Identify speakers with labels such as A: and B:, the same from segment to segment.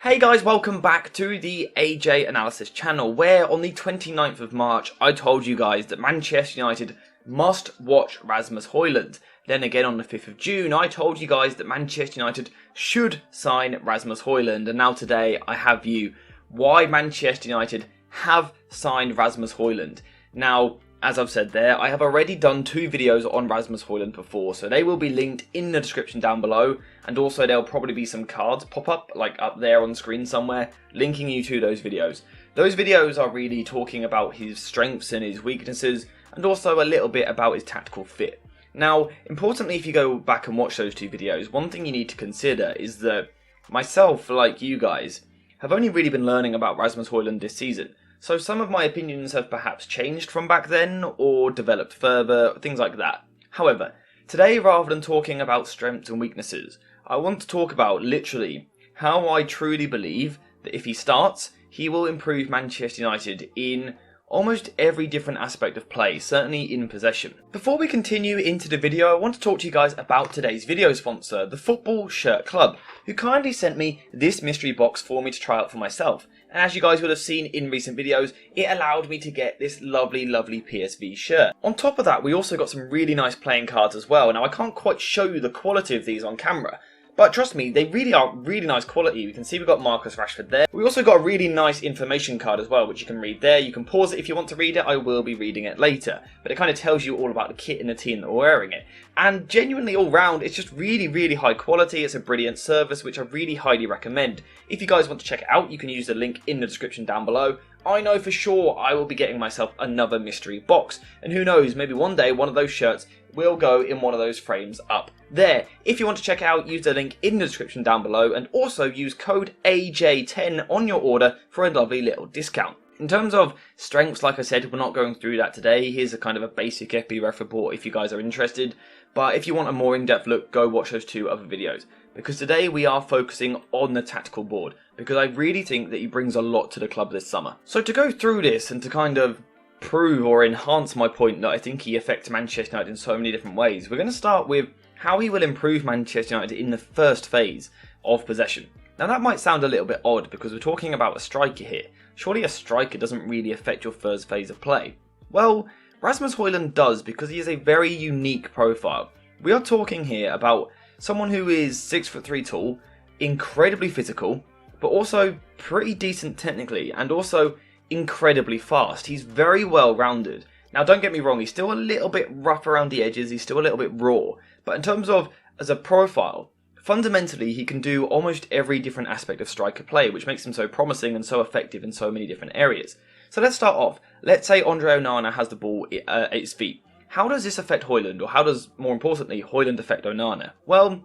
A: Hey guys, welcome back to the AJ Analysis channel, where on the 29th of March I told you guys that Manchester United must watch Rasmus Højlund. Then again on the 5th of June I told you guys that Manchester United should sign Rasmus Højlund, and now today I have you why Manchester United have signed Rasmus Højlund. Now, as I've said there, I have already done 2 videos on Rasmus Højlund before, so they will be linked in the description down below, and also there'll probably be some cards pop up, like up there on the screen somewhere, linking you to those videos. Those videos are really talking about his strengths and his weaknesses, and also a little bit about his tactical fit. Now, importantly, if you go back and watch those 2 videos, one thing you need to consider is that myself, like you guys, have only really been learning about Rasmus Højlund this season. So some of my opinions have perhaps changed from back then, or developed further, things like that. However, today, rather than talking about strengths and weaknesses, I want to talk about, literally, how I truly believe that if he starts, he will improve Manchester United in almost every different aspect of play, certainly in possession. Before we continue into the video, I want to talk to you guys about today's video sponsor, the Football Shirt Club, who kindly sent me this mystery box for me to try out for myself. And as you guys would have seen in recent videos, it allowed me to get this lovely PSV shirt. On top of that, we also got some really nice playing cards as well. Now, I can't quite show you the quality of these on camera, but trust me, they really are really nice quality. You can see we've got Marcus Rashford there. We also got a really nice information card as well, which you can read there. You can pause it if you want to read it. I will be reading it later. But it kind of tells you all about the kit and the team that are wearing it. And genuinely all round, it's just really high quality. It's a brilliant service, which I really highly recommend. If you guys want to check it out, you can use the link in the description down below. I know for sure I will be getting myself another mystery box. And who knows, maybe one day one of those shirts will go in one of those frames up there. If you want to check it out, use the link in the description down below, and also use code AJ10 on your order for a lovely little discount. In terms of strengths, like I said, we're not going through that today. Here's a kind of a basic FBref report if you guys are interested. But if you want a more in-depth look, go watch those 2 other videos. Because today we are focusing on the tactical board, because I really think that he brings a lot to the club this summer. So to go through this and to kind of prove or enhance my point that I think he affects Manchester United in so many different ways, we're going to start with how he will improve Manchester United in the first phase of possession. Now that might sound a little bit odd because we're talking about a striker here. Surely a striker doesn't really affect your first phase of play. Well, Rasmus Højlund does, because he is a very unique profile. We are talking here about someone who is 6'3" tall, incredibly physical, but also pretty decent technically, and also incredibly fast. He's very well rounded. Now don't get me wrong, he's still a little bit rough around the edges, he's still a little bit raw, but in terms of as a profile, fundamentally he can do almost every different aspect of striker play, which makes him so promising and so effective in so many different areas. So let's start off. Let's say Andre Onana has the ball at his feet. How does this affect Højlund, or how does, more importantly, Højlund affect Onana? Well,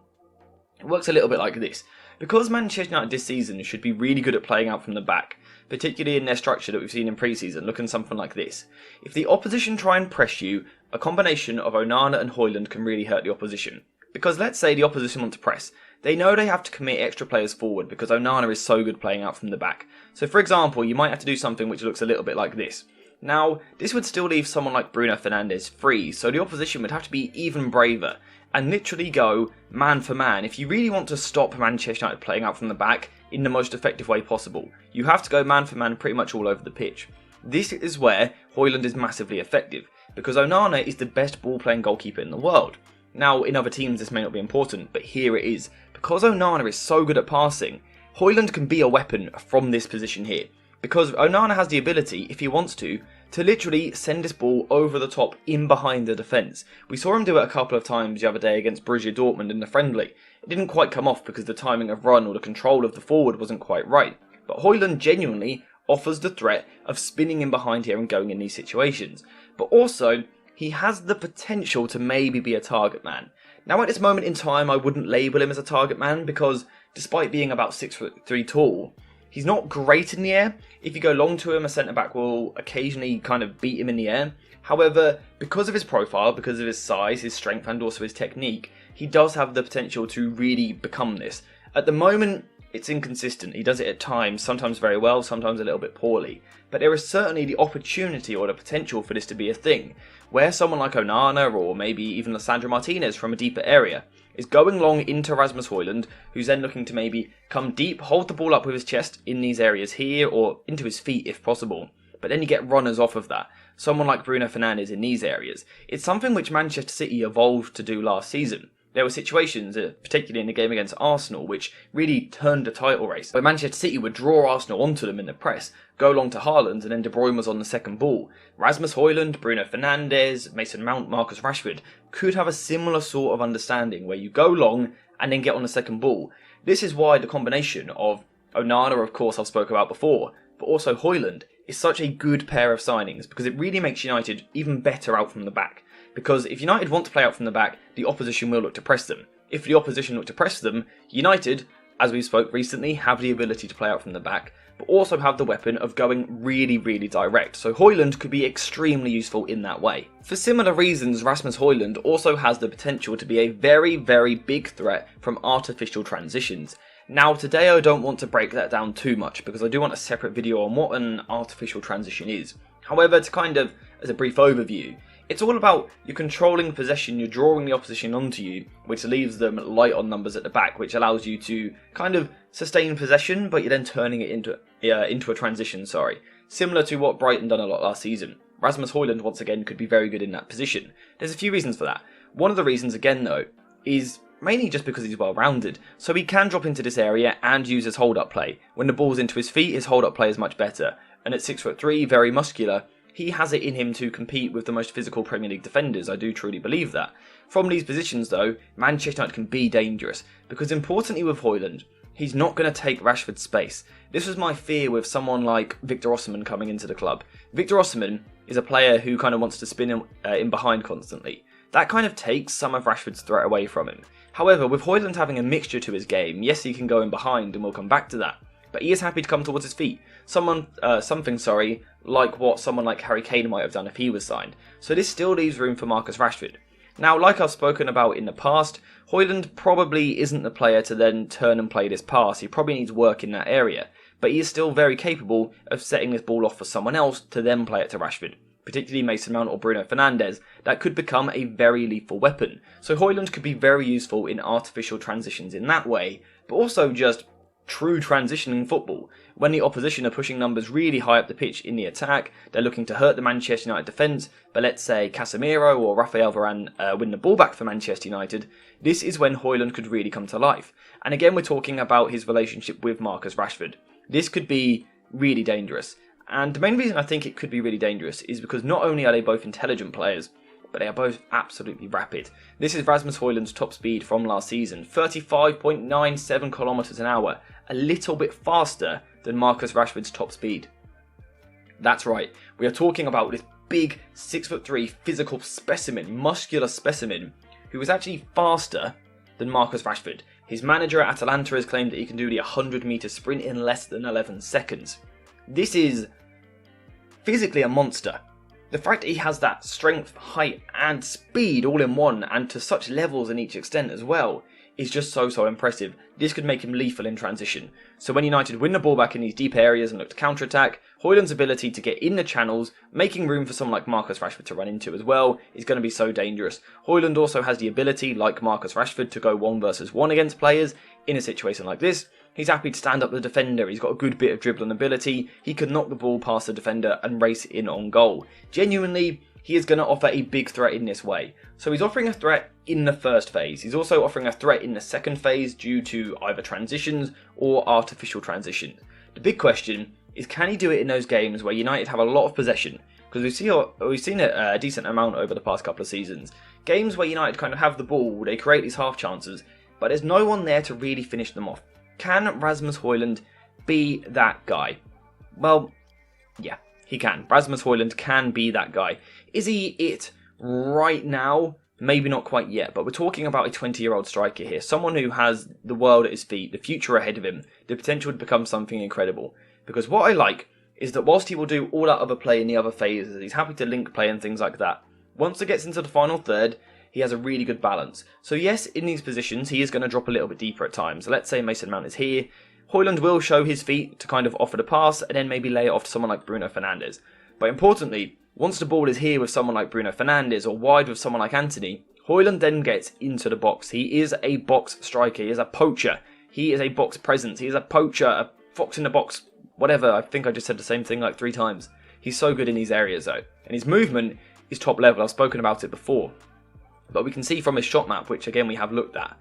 A: it works a little bit like this. Because Manchester United this season should be really good at playing out from the back, particularly in their structure that we've seen in pre-season, looking something like this. If the opposition try and press you, a combination of Onana and Højlund can really hurt the opposition. Because let's say the opposition want to press, they know they have to commit extra players forward because Onana is so good playing out from the back. So for example, you might have to do something which looks a little bit like this. Now, this would still leave someone like Bruno Fernandes free, so the opposition would have to be even braver and literally go man for man. If you really want to stop Manchester United playing out from the back in the most effective way possible, you have to go man for man pretty much all over the pitch. This is where Højlund is massively effective, because Onana is the best ball-playing goalkeeper in the world. Now, in other teams this may not be important, but here it is. Because Onana is so good at passing, Højlund can be a weapon from this position here. Because Onana has the ability, if he wants to literally send this ball over the top in behind the defence. We saw him do it a couple of times the other day against Borussia Dortmund in the friendly. It didn't quite come off because the timing of run or the control of the forward wasn't quite right. But Højlund genuinely offers the threat of spinning in behind here and going in these situations. But also, he has the potential to maybe be a target man. Now at this moment in time, I wouldn't label him as a target man because despite being about 6'3" tall, he's not great in the air. If you go long to him, a centre-back will occasionally kind of beat him in the air. However, because of his profile, because of his size, his strength and also his technique, he does have the potential to really become this. At the moment, it's inconsistent. He does it at times, sometimes very well, sometimes a little bit poorly. But there is certainly the opportunity or the potential for this to be a thing, where someone like Onana or maybe even Lissandro Martinez from a deeper area is going long into Rasmus Højlund, who's then looking to maybe come deep, hold the ball up with his chest in these areas here, or into his feet if possible. But then you get runners off of that. Someone like Bruno Fernandes in these areas. It's something which Manchester City evolved to do last season. There were situations, particularly in the game against Arsenal, which really turned the title race, where Manchester City would draw Arsenal onto them in the press, go along to Haaland, and then De Bruyne was on the second ball. Rasmus Højlund, Bruno Fernandes, Mason Mount, Marcus Rashford could have a similar sort of understanding, where you go long and then get on the second ball. This is why the combination of Onana, of course, I've spoke about before, but also Højlund is such a good pair of signings, because it really makes United even better out from the back. Because if United want to play out from the back, the opposition will look to press them. If the opposition look to press them, United, as we spoke recently, have the ability to play out from the back, but also have the weapon of going really, really direct. So Højlund could be extremely useful in that way. For similar reasons, Rasmus Højlund also has the potential to be a very, very big threat from artificial transitions. Now, today I don't want to break that down too much, because I do want a separate video on what an artificial transition is. However, to kind of, as a brief overview, it's all about you controlling possession, you're drawing the opposition onto you, which leaves them light on numbers at the back, which allows you to kind of sustain possession, but you're then turning it into a transition, similar to what Brighton done a lot last season. Rasmus Højlund, once again, could be very good in that position. There's a few reasons for that. One of the reasons, again, though, is mainly just because he's well-rounded, so he can drop into this area and use his hold-up play. When the ball's into his feet, his hold-up play is much better, and at 6'3", very muscular, he has it in him to compete with the most physical Premier League defenders. I do truly believe that. From these positions, though, Manchester United can be dangerous, because importantly with Højlund, he's not going to take Rashford's space. This was my fear with someone like Victor Osimhen coming into the club. Victor Osimhen is a player who kind of wants to spin in behind constantly. That kind of takes some of Rashford's threat away from him. However, with Højlund having a mixture to his game, yes, he can go in behind, and we'll come back to that, but he is happy to come towards his feet. Something like what someone like Harry Kane might have done if he was signed. So this still leaves room for Marcus Rashford. Now, like I've spoken about in the past, Højlund probably isn't the player to then turn and play this pass. He probably needs work in that area, but he is still very capable of setting this ball off for someone else to then play it to Rashford. Particularly Mason Mount or Bruno Fernandes, that could become a very lethal weapon. So Højlund could be very useful in artificial transitions in that way, but also just true transitioning football. When the opposition are pushing numbers really high up the pitch in the attack, they're looking to hurt the Manchester United defence, but let's say Casemiro or Rafael Varane win the ball back for Manchester United, this is when Højlund could really come to life. And again, we're talking about his relationship with Marcus Rashford. This could be really dangerous. And the main reason I think it could be really dangerous is because not only are they both intelligent players, but they are both absolutely rapid. This is Rasmus Højlund's top speed from last season, 35.97 kilometers an hour, a little bit faster than Marcus Rashford's top speed. That's right, we are talking about this big 6'3" physical specimen, muscular specimen, who is actually faster than Marcus Rashford. His manager at Atalanta has claimed that he can do the 100-meter sprint in less than 11 seconds. This is physically a monster. The fact that he has that strength, height and speed all in one, and to such levels in each extent as well, is just so impressive. This could make him lethal in transition. So when United win the ball back in these deep areas and look to counter-attack, Højlund's ability to get in the channels, making room for someone like Marcus Rashford to run into as well, is going to be so dangerous. Højlund also has the ability, like Marcus Rashford, to go 1 versus 1 against players. In a situation like this, he's happy to stand up the defender, he's got a good bit of dribbling ability, he can knock the ball past the defender and race in on goal. Genuinely, he is going to offer a big threat in this way. So he's offering a threat in the first phase. He's also offering a threat in the second phase due to either transitions or artificial transitions. The big question is, can he do it in those games where United have a lot of possession? Because we've seen it a decent amount over the past couple of seasons. Games where United kind of have the ball, they create these half chances, but there's no one there to really finish them off. Can Rasmus Højlund be that guy? Well, yeah, he can. Rasmus Højlund can be that guy. Is he it right now? Maybe not quite yet, but we're talking about a 20-year-old striker here. Someone who has the world at his feet, the future ahead of him, the potential to become something incredible. Because what I like is that whilst he will do all that other play in the other phases, he's happy to link play and things like that. Once it gets into the final third, he has a really good balance. So yes, in these positions, he is going to drop a little bit deeper at times. So let's say Mason Mount is here. Højlund will show his feet to kind of offer the pass and then maybe lay it off to someone like Bruno Fernandes. But importantly, once the ball is here with someone like Bruno Fernandes or wide with someone like Antony, Højlund then gets into the box. He is a box striker, he is a poacher, he is a box presence, he is a poacher, a fox in the box, whatever. I think I just said the same thing like 3 times. He's so good in these areas though. And his movement is top level, I've spoken about it before. But we can see from his shot map, which again we have looked at,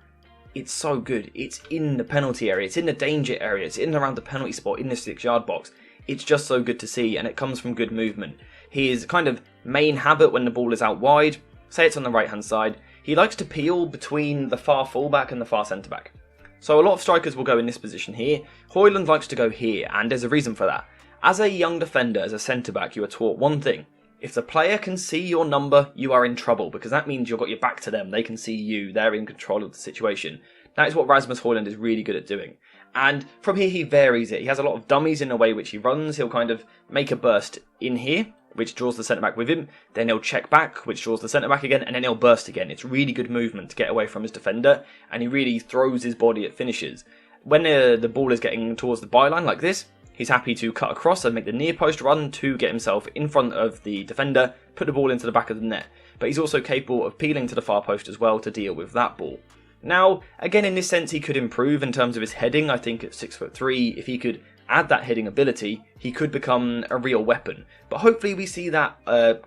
A: it's so good. It's in the penalty area, it's in the danger area, it's in and around the penalty spot, in the 6-yard box. It's just so good to see, and it comes from good movement. His kind of main habit when the ball is out wide, say it's on the right hand side, he likes to peel between the far fullback and the far centre back. So a lot of strikers will go in this position here. Højlund likes to go here, and there's a reason for that. As a young defender, as a centre back, you are taught one thing. If the player can see your number, you are in trouble, because that means you've got your back to them. They can see you. They're in control of the situation. That is what Rasmus Højlund is really good at doing. And from here, he varies it. He has a lot of dummies in the way which he runs. He'll kind of make a burst in here, which draws the centre-back with him. Then he'll check back, which draws the centre-back again, and then he'll burst again. It's really good movement to get away from his defender, and he really throws his body at finishes. When the ball is getting towards the byline like this, he's happy to cut across and make the near post run to get himself in front of the defender, put the ball into the back of the net. But he's also capable of peeling to the far post as well to deal with that ball. Now, again, in this sense, he could improve in terms of his heading. I think at 6'3", if he could add that heading ability, he could become a real weapon. But hopefully we see that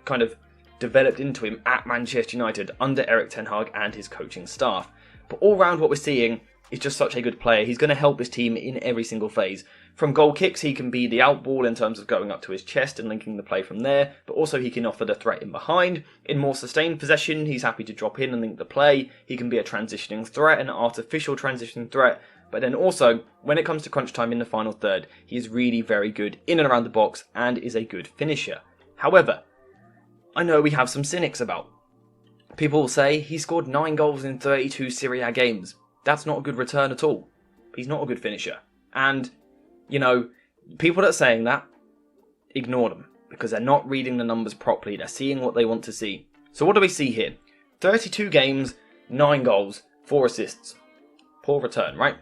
A: kind of developed into him at Manchester United under Erik Ten Hag and his coaching staff. But all round what we're seeing is just such a good player. He's going to help his team in every single phase. From goal kicks, he can be the out ball in terms of going up to his chest and linking the play from there, but also he can offer the threat in behind. In more sustained possession, he's happy to drop in and link the play. He can be a transitioning threat, an artificial transitioning threat, but then also, when it comes to crunch time in the final third, he is really very good in and around the box and is a good finisher. However, I know we have some cynics about. People will say he scored 9 goals in 32 Serie A games. That's not a good return at all. He's not a good finisher. And you know, people that are saying that, ignore them, because they're not reading the numbers properly. They're seeing what they want to see. So what do we see here? 32 games, 9 goals, 4 assists. Poor return, right?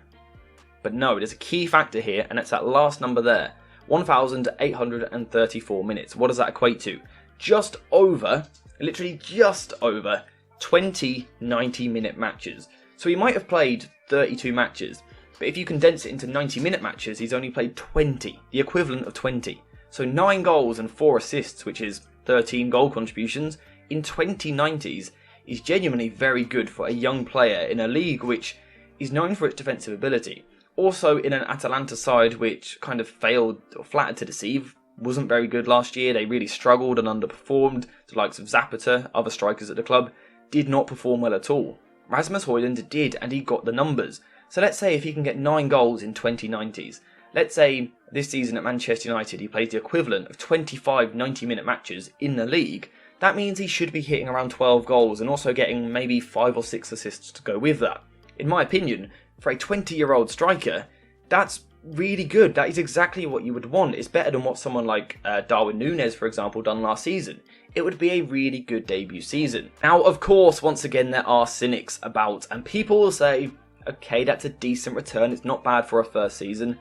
A: But no, there's a key factor here, and it's that last number there. 1,834 minutes. What does that equate to? Just over, literally just over, 20 90-minute matches. So he might have played 32 matches. But if you condense it into 90-minute matches, he's only played 20, the equivalent of 20. So 9 goals and 4 assists, which is 13 goal contributions, in 20 90s is genuinely very good for a young player in a league which is known for its defensive ability. Also in an Atalanta side which kind of failed or flattered to deceive, wasn't very good last year. They really struggled and underperformed. The likes of Zapata, other strikers at the club, did not perform well at all. Rasmus Højlund did, and he got the numbers. So let's say if he can get 9 goals in 20 90s, let's say this season at Manchester United he plays the equivalent of 25 90-minute matches in the league, that means he should be hitting around 12 goals and also getting maybe 5 or 6 assists to go with that. In my opinion, for a 20-year-old striker, that's really good. That is exactly what you would want. It's better than what someone like Darwin Núñez, for example, done last season. It would be a really good debut season. Now, of course, once again, there are cynics about, and people will say, okay, that's a decent return, it's not bad for a first season,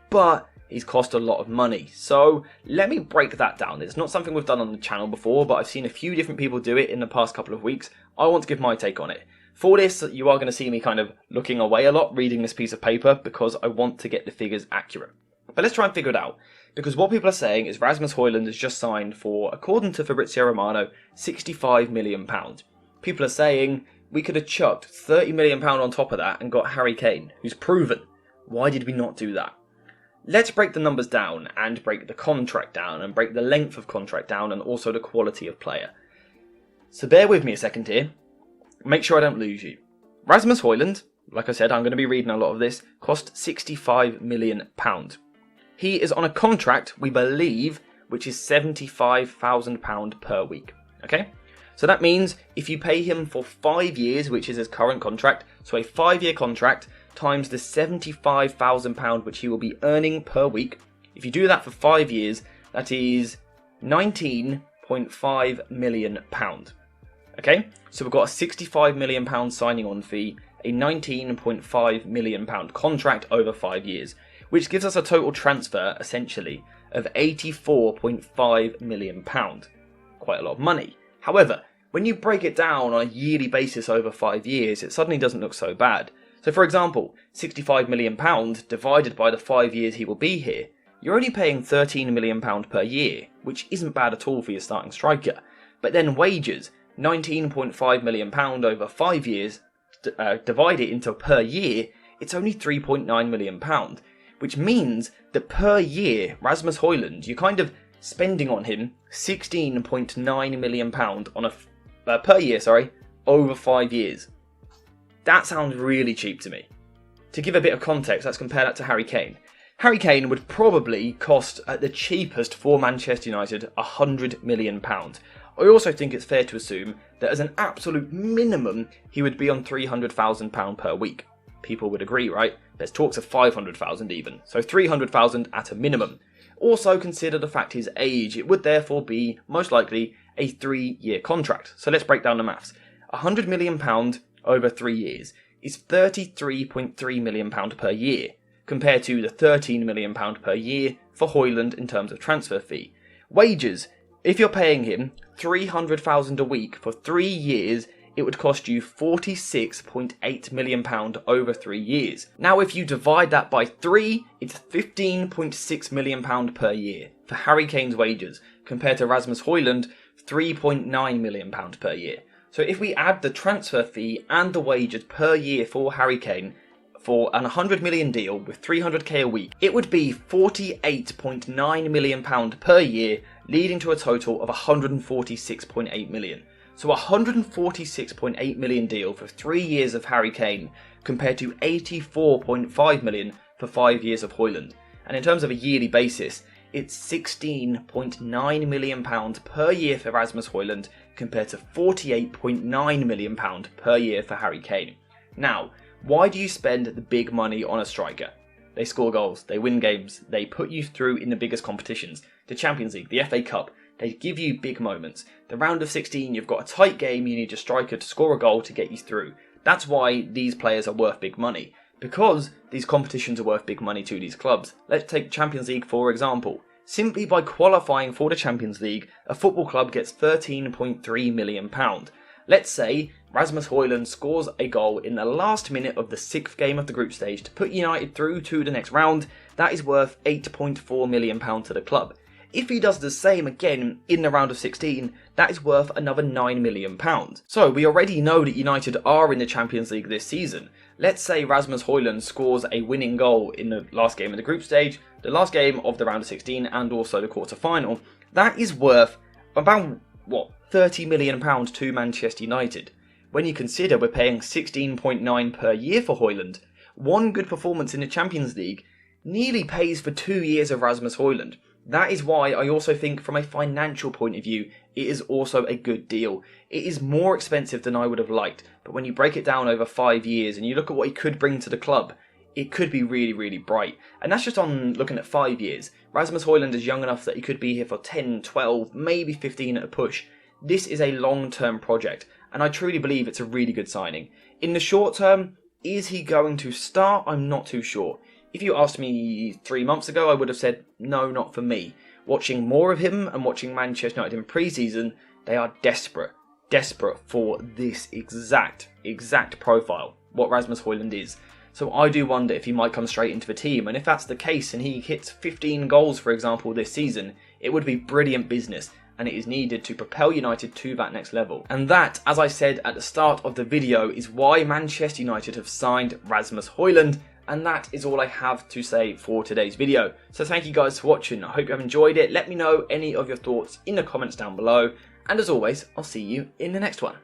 A: but he's cost a lot of money. So let me break that down. It's not something we've done on the channel before, but I've seen a few different people do it in the past couple of weeks. I want to give my take on it. For this, you are going to see me kind of looking away a lot, reading this piece of paper, because I want to get the figures accurate. But let's try and figure it out, because what people are saying is Rasmus Højlund has just signed for, according to Fabrizio Romano, £65 million. People are saying we could have chucked £30 million on top of that and got Harry Kane, who's proven. Why did we not do that? Let's break the numbers down and break the contract down and break the length of contract down and also the quality of player. So bear with me a second here. Make sure I don't lose you. Rasmus Højlund, like I said, I'm going to be reading a lot of this, cost £65 million. He is on a contract, we believe, which is £75,000 per week. Okay? So that means if you pay him for 5 years, which is his current contract, so a 5-year contract times the £75,000 which he will be earning per week. If you do that for 5 years, that is £19.5 million. Okay, so we've got a £65 million signing on fee, a £19.5 million contract over 5 years. which gives us a total transfer, essentially, of £84.5 million. Quite a lot of money. However, when you break it down on a yearly basis over 5 years, it suddenly doesn't look so bad. So for example, £65 million divided by the 5 years he will be here, you're only paying £13 million per year, which isn't bad at all for your starting striker. But then wages, £19.5 million over 5 years, divide it into per year, it's only £3.9 million, which means that per year, Rasmus Højlund, you're kind of spending on him £16.9 million on per year, over 5 years. That sounds really cheap to me. To give a bit of context, let's compare that to Harry Kane. Harry Kane would probably cost, at the cheapest for Manchester United, £100 million. I also think it's fair to assume that as an absolute minimum, he would be on £300,000 per week. People would agree, right? There's talks of £500,000 even, so £300,000 at a minimum. Also consider the fact his age, it would therefore be, most likely, a 3-year contract. So let's break down the maths. £100 million over 3 years is £33.3 million per year, compared to the £13 million per year for Højlund in terms of transfer fee. Wages, if you're paying him £300,000 a week for 3 years, it would cost you £46.8 million over 3 years. Now if you divide that by 3, it's £15.6 million per year for Harry Kane's wages, compared to Rasmus Højlund, £3.9 million per year. So if we add the transfer fee and the wages per year for Harry Kane, for an £100 million deal with £300k a week, it would be £48.9 million per year, leading to a total of £146.8 million. So a £146.8 million deal for 3 years of Harry Kane, compared to £84.5 million for 5 years of Højlund. And in terms of a yearly basis, it's £16.9 million per year for Rasmus Højlund, compared to £48.9 million per year for Harry Kane. Now, why do you spend the big money on a striker? They score goals, they win games, they put you through in the biggest competitions, the Champions League, the FA Cup, they give you big moments. The round of 16, you've got a tight game, you need your striker to score a goal to get you through. That's why these players are worth big money, because these competitions are worth big money to these clubs. Let's take Champions League for example. Simply by qualifying for the Champions League, a football club gets £13.3 million. Let's say Rasmus Højlund scores a goal in the last minute of the 6th game of the group stage to put United through to the next round. That is worth £8.4 million to the club. If he does the same again in the round of 16, that is worth another £9 million. So we already know that United are in the Champions League this season. Let's say Rasmus Højlund scores a winning goal in the last game of the group stage, the last game of the round of 16 and also the quarter-final. That is worth about, £30 million to Manchester United. When you consider we're paying £16.9 per year for Højlund, one good performance in the Champions League nearly pays for 2 years of Rasmus Højlund. That is why I also think from a financial point of view, it is also a good deal. It is more expensive than I would have liked, but when you break it down over 5 years and you look at what he could bring to the club, it could be really, really bright. And that's just on looking at 5 years. Rasmus Højlund is young enough that he could be here for 10, 12, maybe 15 at a push. This is a long-term project, and I truly believe it's a really good signing. In the short term, is he going to start? I'm not too sure. If you asked me 3 months ago, I would have said, no, not for me. Watching more of him and watching Manchester United in pre-season, they are desperate for this exact profile, what Rasmus Højlund is. So I do wonder if he might come straight into the team, and if that's the case and he hits 15 goals, for example, this season, it would be brilliant business, and it is needed to propel United to that next level. And that, as I said at the start of the video, is why Manchester United have signed Rasmus Højlund, and that is all I have to say for today's video. So thank you guys for watching. I hope you have enjoyed it. Let me know any of your thoughts in the comments down below. And as always, I'll see you in the next one.